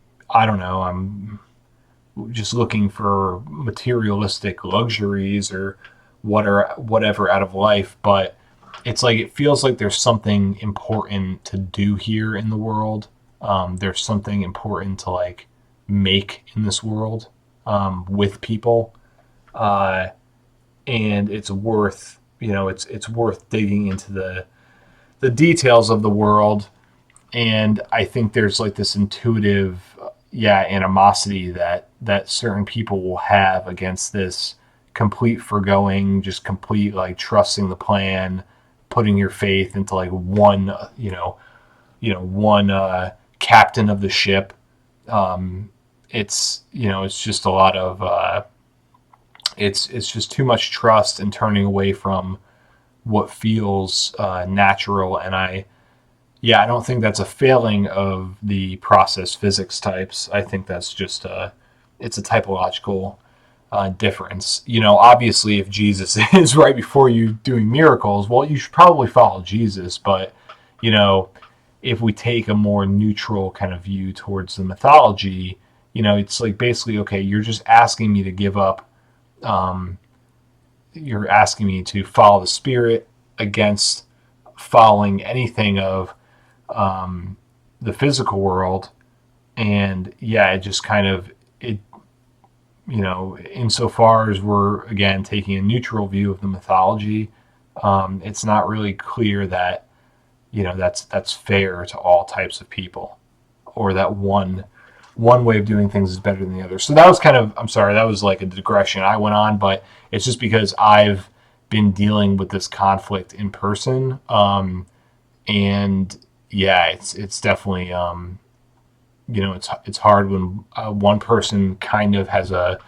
just looking for materialistic luxuries or whatever out of life, but it's like it feels like there's something important to do here in the world. There's something important to like make in this world with people, and it's worth it's worth digging into the details of the world. And I think there's like this intuitive animosity that certain people will have against this complete foregoing, just complete like trusting the plan, putting your faith into like one captain of the ship. It's just a lot of it's just too much trust and turning away from what feels natural. And I don't think that's a failing of the process physics types. I think that's just it's a typological difference. Obviously, if Jesus is right before you doing miracles, well, you should probably follow Jesus. But you know, if we take a more neutral kind of view towards the mythology, it's like basically, okay, you're just asking me to give up. Um, you're asking me to follow the spirit against following anything of the physical world. And yeah, it just kind of it insofar as we're again taking a neutral view of the mythology, it's not really clear that that's fair to all types of people, or that one way of doing things is better than the other. So that was kind of, I'm sorry, that was like a digression I went on, but it's just because I've been dealing with this conflict in person, and yeah, it's definitely it's hard when one person kind of has a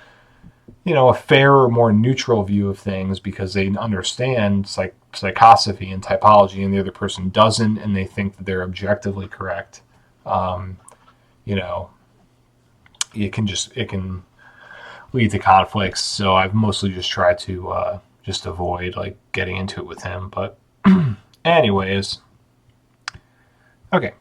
fairer, more neutral view of things because they understand psychosophy and typology, and the other person doesn't, and they think that they're objectively correct. Um, you know, it can lead to conflicts. So I've mostly just tried to just avoid like getting into it with him. But anyways, okay.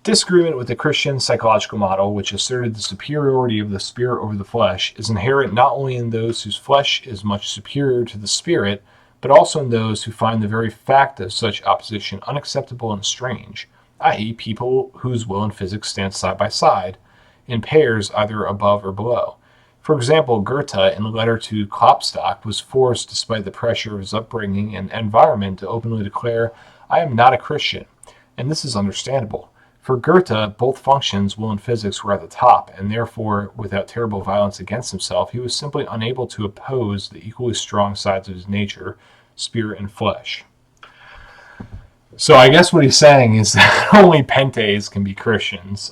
Disagreement with the Christian psychological model, which asserted the superiority of the spirit over the flesh, is inherent not only in those whose flesh is much superior to the spirit, but also in those who find the very fact of such opposition unacceptable and strange, i.e., people whose will and physics stand side by side, in pairs either above or below. For example, Goethe, in a letter to Klopstock, was forced, despite the pressure of his upbringing and environment, to openly declare, "I am not a Christian," and this is understandable. For Goethe, both functions, will and physics, were at the top, and therefore, without terrible violence against himself, he was simply unable to oppose the equally strong sides of his nature, spirit and flesh. So I guess what he's saying is that only Pentes can be Christians,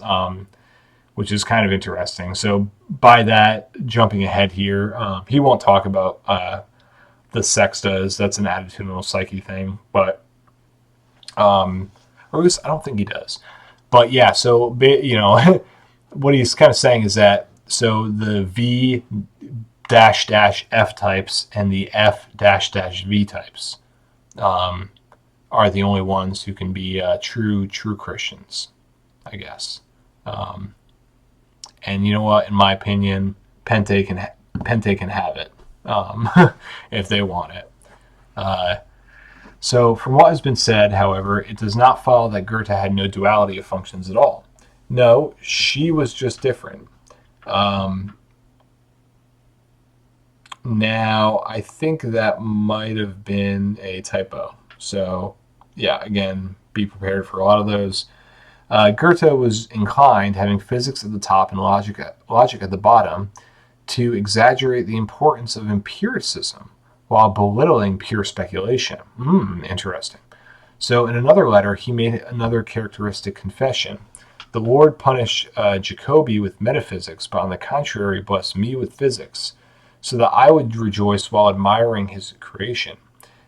which is kind of interesting. So by that, jumping ahead here, he won't talk about the sextas. That's an attitudinal psyche thing, but or at least I don't think he does. But yeah, so what he's kind of saying is that so the V dash dash F types and the F dash dash V types are the only ones who can be true Christians, I guess. And you know what? In my opinion, Pente can have it if they want it. So, from what has been said, however, it does not follow that Goethe had no duality of functions at all. No, she was just different. Now, I think that might have been a typo. So, yeah, again, be prepared for a lot of those. Goethe was inclined, having physics at the top and logic at the bottom, to exaggerate the importance of empiricism while belittling pure speculation. Interesting. So in another letter, he made another characteristic confession. The Lord punished Jacobi with metaphysics, but on the contrary blessed me with physics, so that I would rejoice while admiring his creation.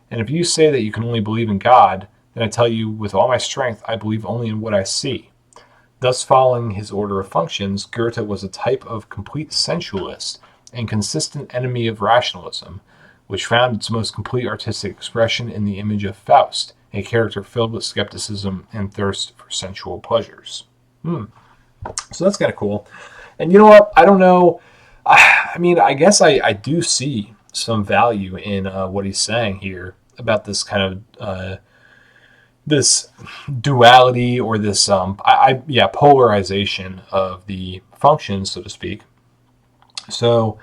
And if you say that you can only believe in God, then I tell you with all my strength, I believe only in what I see. Thus, following his order of functions, Goethe was a type of complete sensualist and consistent enemy of rationalism, which found its most complete artistic expression in the image of Faust, a character filled with skepticism and thirst for sensual pleasures. So that's kind of cool. And you know what? I don't know. I mean, I guess I do see some value in what he's saying here about this kind of this duality, or this polarization of the functions, so to speak. So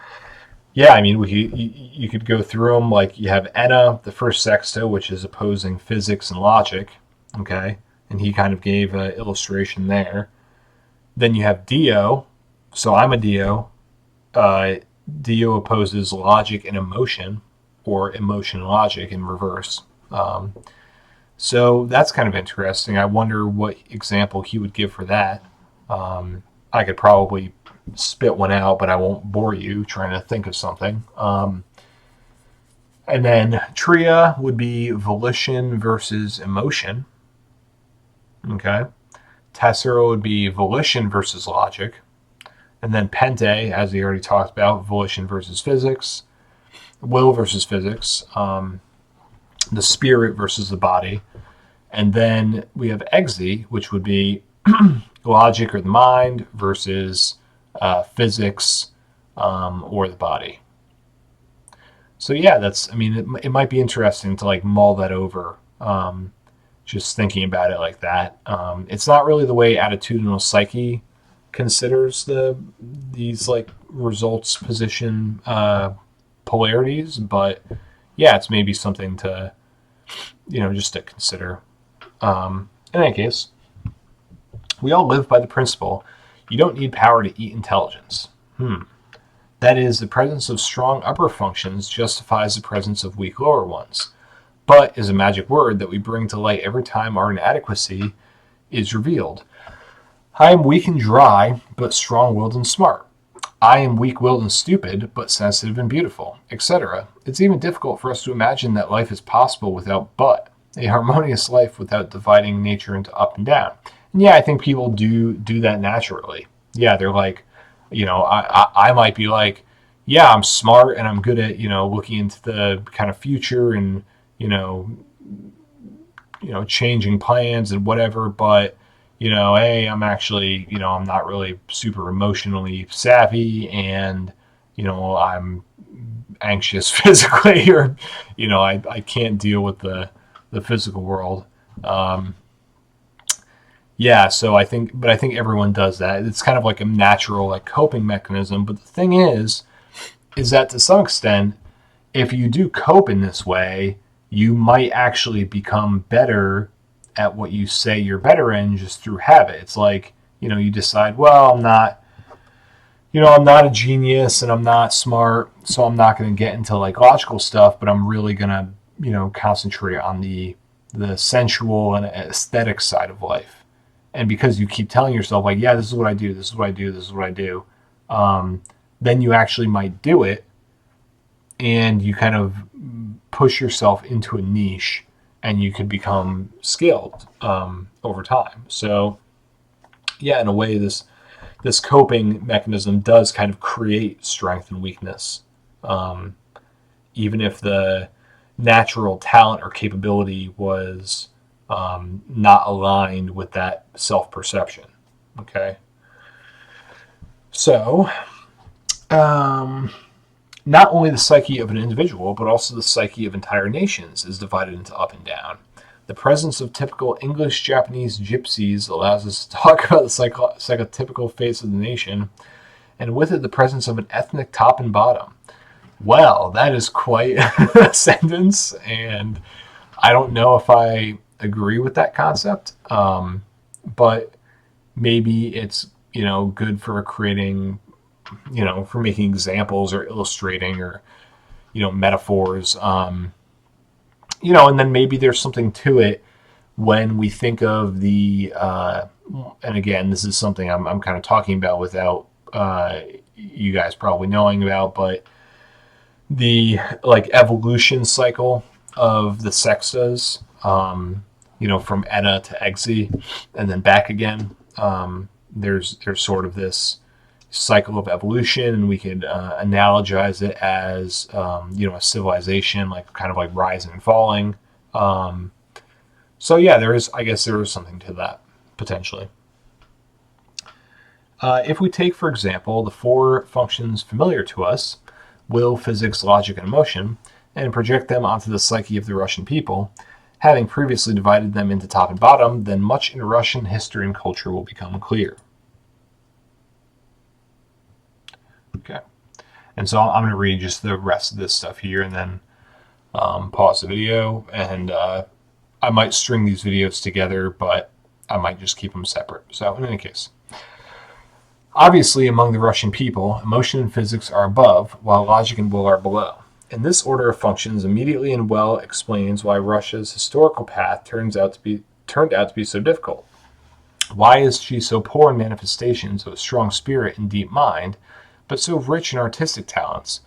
yeah, I mean, you could go through them. Like you have Enna, the first sexto, which is opposing physics and logic. Okay, and he kind of gave an illustration there. Then you have Dio. So I'm a Dio. Dio opposes logic and emotion, or emotion and logic in reverse. So that's kind of interesting. I wonder what example he would give for that. I could probably spit one out, but I won't bore you trying to think of something. And then tria would be volition versus emotion. Okay. Tessera would be volition versus logic. And then pente, as we already talked about, volition versus physics, will versus physics, the spirit versus the body. And then we have exe, which would be logic or the mind versus physics or the body. So yeah, that's. I mean, it might be interesting to like mull that over. Just thinking about it like that. It's not really the way attitudinal psyche considers these like results position polarities, but yeah, it's maybe something to just to consider. In any case, we all live by the principle: you don't need power to eat intelligence. That is, the presence of strong upper functions justifies the presence of weak lower ones, but is a magic word that we bring to light every time our inadequacy is revealed. I am weak and dry, but strong-willed and smart. I am weak-willed and stupid, but sensitive and beautiful, etc. It's even difficult for us to imagine that life is possible without but, a harmonious life without dividing nature into up and down. And yeah, I think people do that naturally. Yeah, they're like, I might be like, yeah, I'm smart and I'm good at, looking into the kind of future and, changing plans and whatever, but, hey, I'm actually, I'm not really super emotionally savvy and, I'm anxious physically or, I can't deal with the physical world. Yeah, so I think everyone does that. It's kind of like a natural like coping mechanism. But the thing is that to some extent, if you do cope in this way, you might actually become better at what you say you're better in just through habit. It's like, you decide, well, I'm not a genius and I'm not smart, so I'm not going to get into like logical stuff, but I'm really going to, concentrate on the sensual and aesthetic side of life. And because you keep telling yourself like, yeah, this is what I do, this is what I do, this is what I do, then you actually might do it, and you kind of push yourself into a niche, and you could become skilled over time. So, yeah, in a way, this coping mechanism does kind of create strength and weakness, even if the natural talent or capability was not aligned with that self-perception. Okay. So, not only the psyche of an individual, but also the psyche of entire nations is divided into up and down. The presence of typical English, Japanese, gypsies allows us to talk about the psychotypical face of the nation, and with it the presence of an ethnic top and bottom. Well, that is quite a sentence, and I don't know if I agree with that concept, but maybe it's good for creating, for making examples or illustrating or metaphors, and then maybe there's something to it when we think of the and again, this is something I'm kind of talking about without you guys probably knowing about, but the like evolution cycle of the sexes, from Eta to Exe and then back again. There's sort of this cycle of evolution, and we could analogize it as a civilization, like kind of like rising and falling. So yeah, there is something to that potentially. If we take, for example, the four functions familiar to us: will, physics, logic, and emotion, and project them onto the psyche of the Russian people, having previously divided them into top and bottom, then much in Russian history and culture will become clear. Okay. And so I'm going to read just the rest of this stuff here and then pause the video. And I might string these videos together, but I might just keep them separate. So in any case, obviously among the Russian people, emotion and physics are above, while logic and will are below. And this order of functions immediately and well explains why Russia's historical path turned out to be so difficult. Why is she so poor in manifestations of a strong spirit and deep mind, but so rich in artistic talents?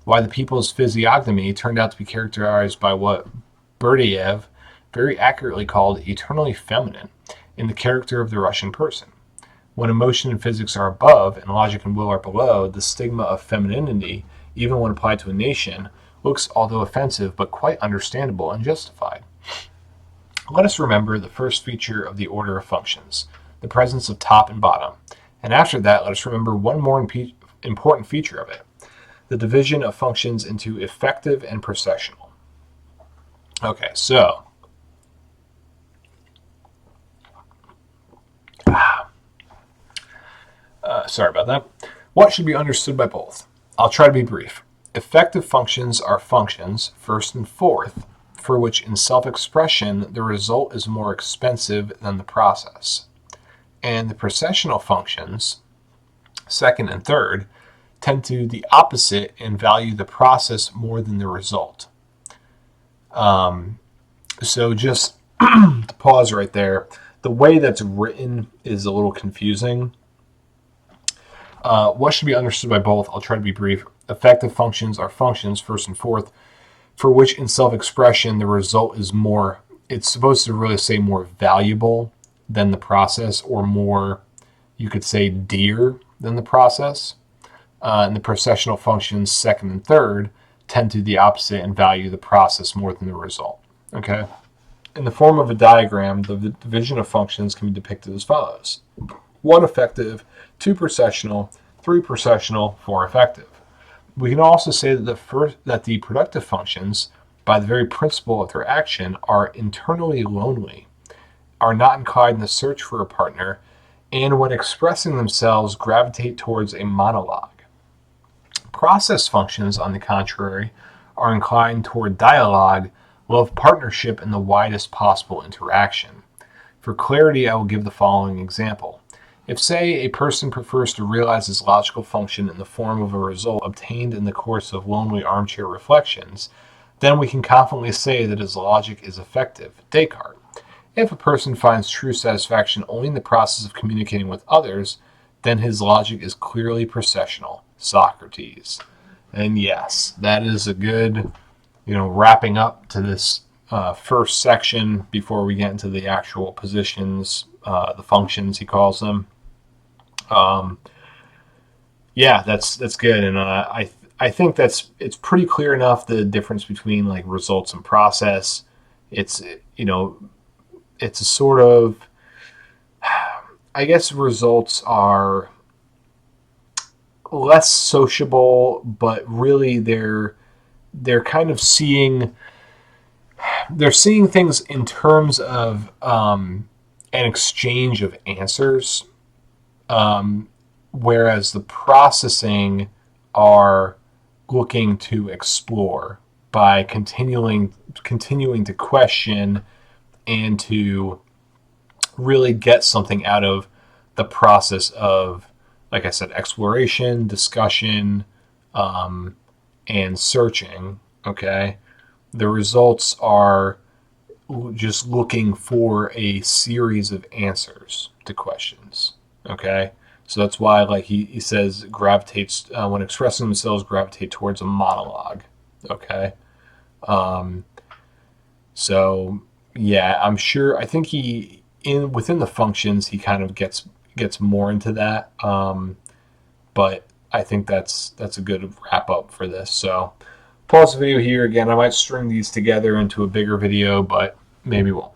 Why the people's physiognomy turned out to be characterized by what Berdyaev very accurately called eternally feminine in the character of the Russian person. When emotion and physics are above and logic and will are below, the stigma of femininity, even when applied to a nation, looks, although offensive, but quite understandable and justified. Let us remember the first feature of the order of functions, the presence of top and bottom, and after that let us remember one more important feature of it, the division of functions into effective and processional. Okay, so sorry about that. What should be understood by both? I'll try to be brief. Effective functions are functions, first and fourth, for which in self-expression the result is more expensive than the process. And the processional functions, second and third, tend to the opposite and value the process more than the result. So just to pause right there, the way that's written is a little confusing. What should be understood by both? I'll try to be brief. Effective functions are functions, first and fourth, for which in self-expression the result is more, it's supposed to really say more valuable than the process, or more, you could say, dear than the process. And the processional functions, second and third, tend to the opposite and value the process more than the result. Okay? In the form of a diagram, the division of functions can be depicted as follows. 1 effective, 2 processional, 3 processional, 4 effective. We can also say that the productive functions, by the very principle of their action, are internally lonely, are not inclined in the search for a partner, and when expressing themselves gravitate towards a monologue. Process functions, on the contrary, are inclined toward dialogue, love partnership, and the widest possible interaction. For clarity, I will give the following example. If, say, a person prefers to realize his logical function in the form of a result obtained in the course of lonely armchair reflections, then we can confidently say that his logic is effective. Descartes. If a person finds true satisfaction only in the process of communicating with others, then his logic is clearly processional. Socrates. And yes, that is a good, wrapping up to this first section before we get into the actual positions, the functions he calls them. That's good, and I think it's pretty clear enough, the difference between like results and process. It's it's a sort of, I guess results are less sociable, but really they're kind of seeing things in terms of an exchange of answers, whereas the processing are looking to explore by continuing to question and to really get something out of the process of, like I said, exploration, discussion, and searching. Okay, the results are just looking for a series of answers to questions. Okay, so that's why, like he says, gravitates when expressing themselves, gravitate towards a monologue. Okay, so yeah, I'm sure. I think within the functions he kind of gets more into that. But I think that's a good wrap up for this. So pause the video here again. I might string these together into a bigger video, but maybe won't.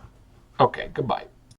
Okay, goodbye.